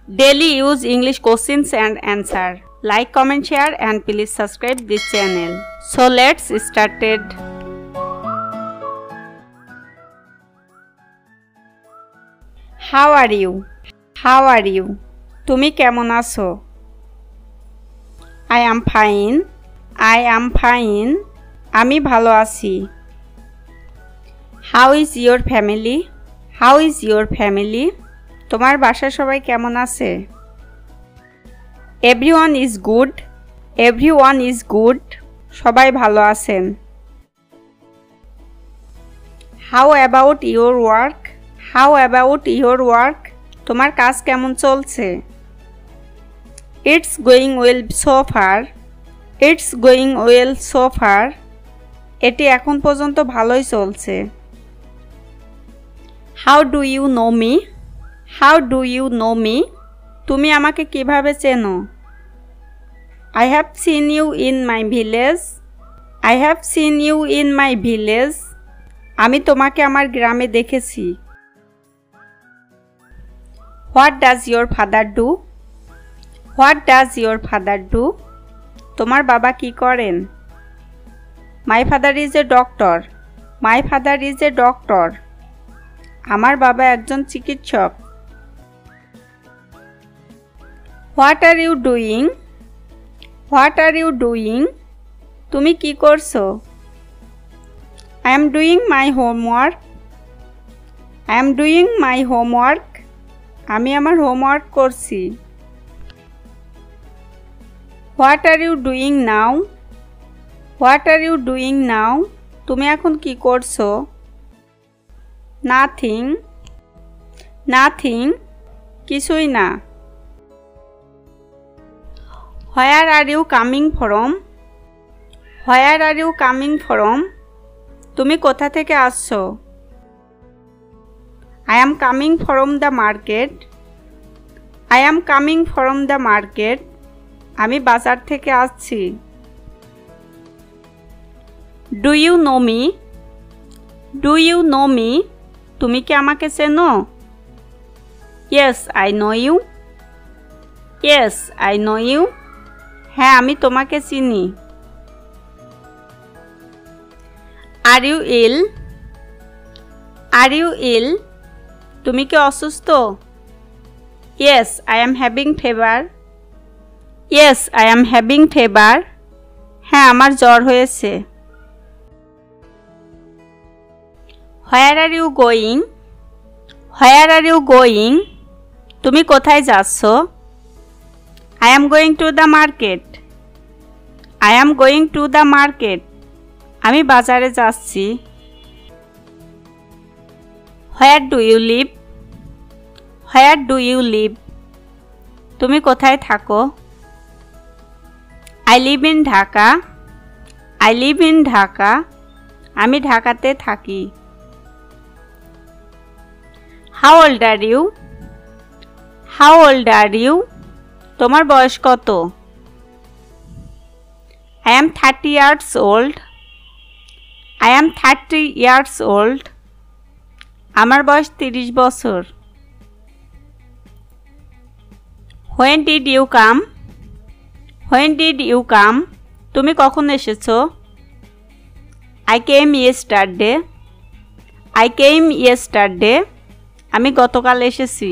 daily use English questions and answer. Like, comment, share and please subscribe this channel. So let's start it. How are you? How are you? তুমি কেমন আছো? I am fine. I am fine. আমি ভালো আছি। How is your family? How is your family? তোমার বাসার সবাই কেমন আছে? Everyone is good. Everyone is good. সবাই ভালো আছেন। How about your work? How about your work? তোমার কাজ কেমন চলছে? It's going well so far. It's going well so far. এটি এখন পর্যন্ত ভালোই চলছে। How do you know me? How do you know me? তুমি আমাকে কিভাবে চেনো? I have seen you in my village. I have seen you in my village. আমি তোমাকে আমার গ্রামে দেখেছি। What does your father do? What does your father do? তোমার বাবা কি করেন? My father is a doctor. My father is a doctor. আমার বাবা একজন চিকিৎসক। What are you doing? What are you doing? তুমি কি করছো? I am doing my homework. I am doing my homework. আমি আমার হোমওয়ার্ক করছি। What are you doing now? What are you doing now? তুমি এখন কি করছো? Nothing. Nothing. কিছুই না। Where are you coming from? Where are you coming from? তুমি কোথা থেকে আসছো? I am coming from the market. I am coming from the market. আমি বাজার থেকে আসছি। Do you know me? Do you know me? তুমি কি আমাকে চেনো? Yes, I know you. Yes, I know you. হ্যাঁ, আমি তোমাকে চিনি। Are you ill? Are you ill? তুমি কি অসুস্থ? Yes, I am having fever. Yes, I am having fever. হ্যাঁ, আমার জ্বর হয়েছে। Where are you going? Where are you going? তুমি কোথায় যাচ্ছ? I am going to the market. I am going to the market. আমি বাজারে যাচ্ছি। Where do you live? Where do you live? তুমি কোথায় থাকো? I live in Dhaka. I live in Dhaka. আমি ঢাকাতে থাকি। How old are you? How old are you? তোমার বয়স কত? I am 30 years old. I am 30 years old. আমার বয়স 30 বছর। When did you come? When did you come? তুমি কখন এসেছো? I came yesterday. I came yesterday. আমি গতকাল এসেছি।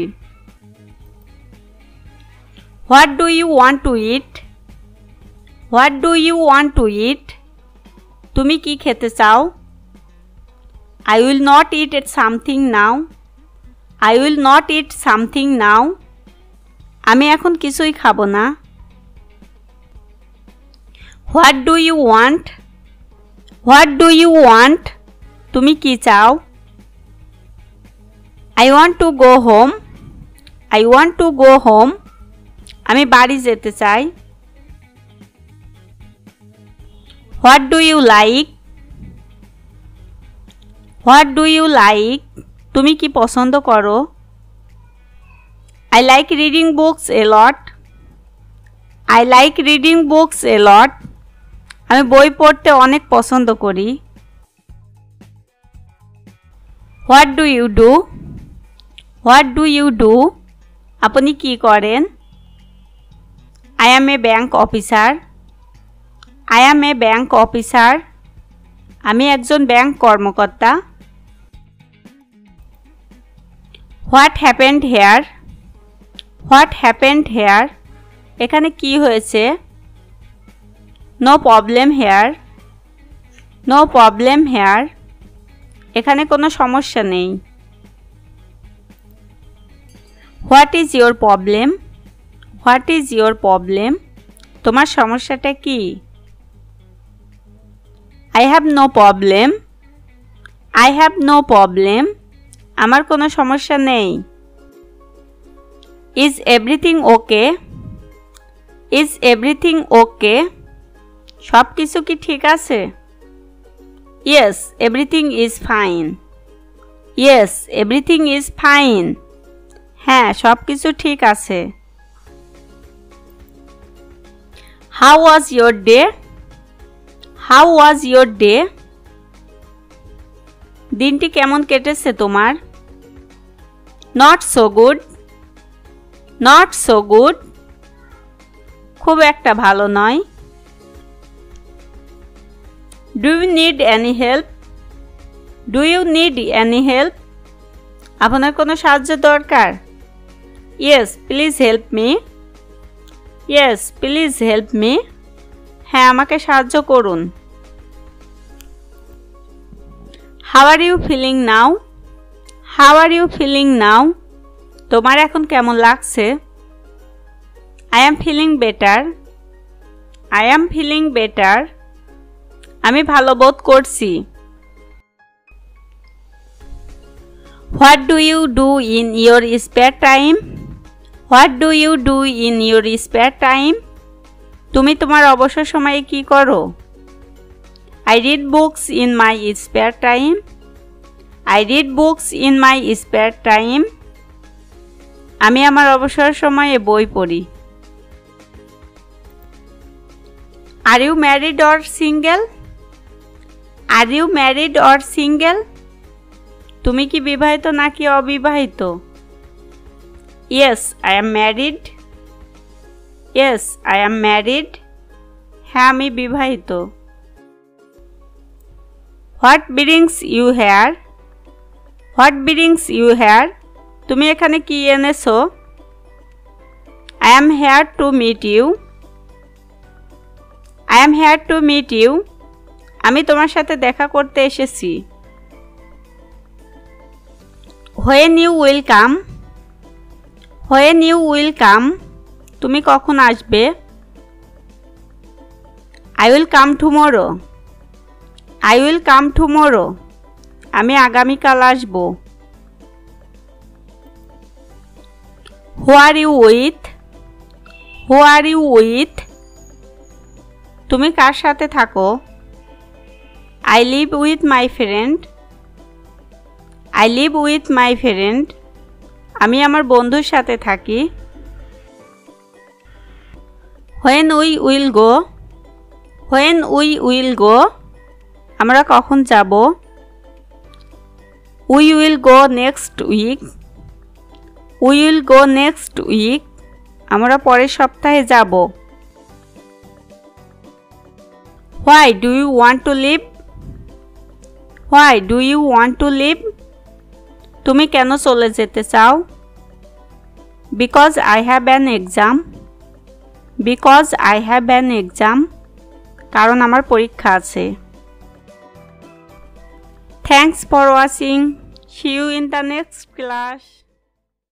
What do you want to eat? What do you want to eat? তুমি কি খেতে চাও? I will not eat something now. I will not eat something now. আমি এখন কিছুই খাবো না। What do you want? What do you want? তুমি কি চাও? I want to go home. I want to go home. আমি বাড়ি যেতে চাই। What do you like? What do you like? তুমি কি পছন্দ করো? I like reading books a lot. I like reading books a lot. আমি বই পড়তে অনেক পছন্দ করি। What do you do? What do you do? আপনি কি করেন? I am a bank officer. I am a bank officer. আমি একজন ব্যাংক কর্মকর্তা। What happened here? What happened here? এখানে কি হয়েছে? No problem here. No problem here. এখানে কোনো সমস্যা নেই। What is your problem? What is your problem? তোমার সমস্যাটা কি? I have no problem. I have no problem. আমার কোনো সমস্যা নেই। Is everything okay? Is everything okay? সব কিছু কি ঠিক আছে? Yes, everything is fine. Yes, everything is fine. হ্যাঁ, সব কিছু ঠিক আছে। How was your day? How was your day? দিনটি কেমন কেটেছে তোমার? Not so good. Not so good. খুব একটা ভালো নয়। Do you need any help? Do you need any help? আপনার কোনো সাহায্য দরকার? Yes, please help me. Yes, please help me. হ্যাঁ, আমাকে সাহায্য করুন। How are you feeling now? How are you feeling now? তোমার এখন কেমন লাগছে? I am feeling better. I am feeling better. আমি ভালো বোধ করছি। What do you do in your spare time? What do you do in your spare time? তুমি তোমার অবসর সময়ে কি করো? I read books in my spare time. I read books in my spare time. আমি আমার অবসর সময়ে বই পড়ি। Are you married or single? Are you married or single? তুমি কি বিবাহিত নাকি অবিবাহিত? Yes, I am married. Yes, I am married. হ্যাঁ, আমি বিবাহিত। What brings you here? What brings you here? তুমি এখানে কি এনেছো? I am here to meet you. I am here to meet you. আমি তোমার সাথে দেখা করতে এসেছি। When you will come? When you will come? তুমি কখন আসবে? I will come tomorrow. I will come tomorrow. আমি আগামীকাল আসব। Who are you with? Who are you with? তুমি কার সাথে থাকো? I live with my friend. I live with my friend. আমি আমার বন্ধুর সাথে থাকি। When we will go? When we will go? আমরা কখন যাব? We will go next week. We will go next week. আমরা পরের সপ্তাহে যাব। Why do you want to leave? Why do you want to leave? তুমি কেন চলে যেতে চাও? Because I have an exam. Because I have an exam. কারণ আমার পরীক্ষা আছে। Thanks for watching. See you in the next class.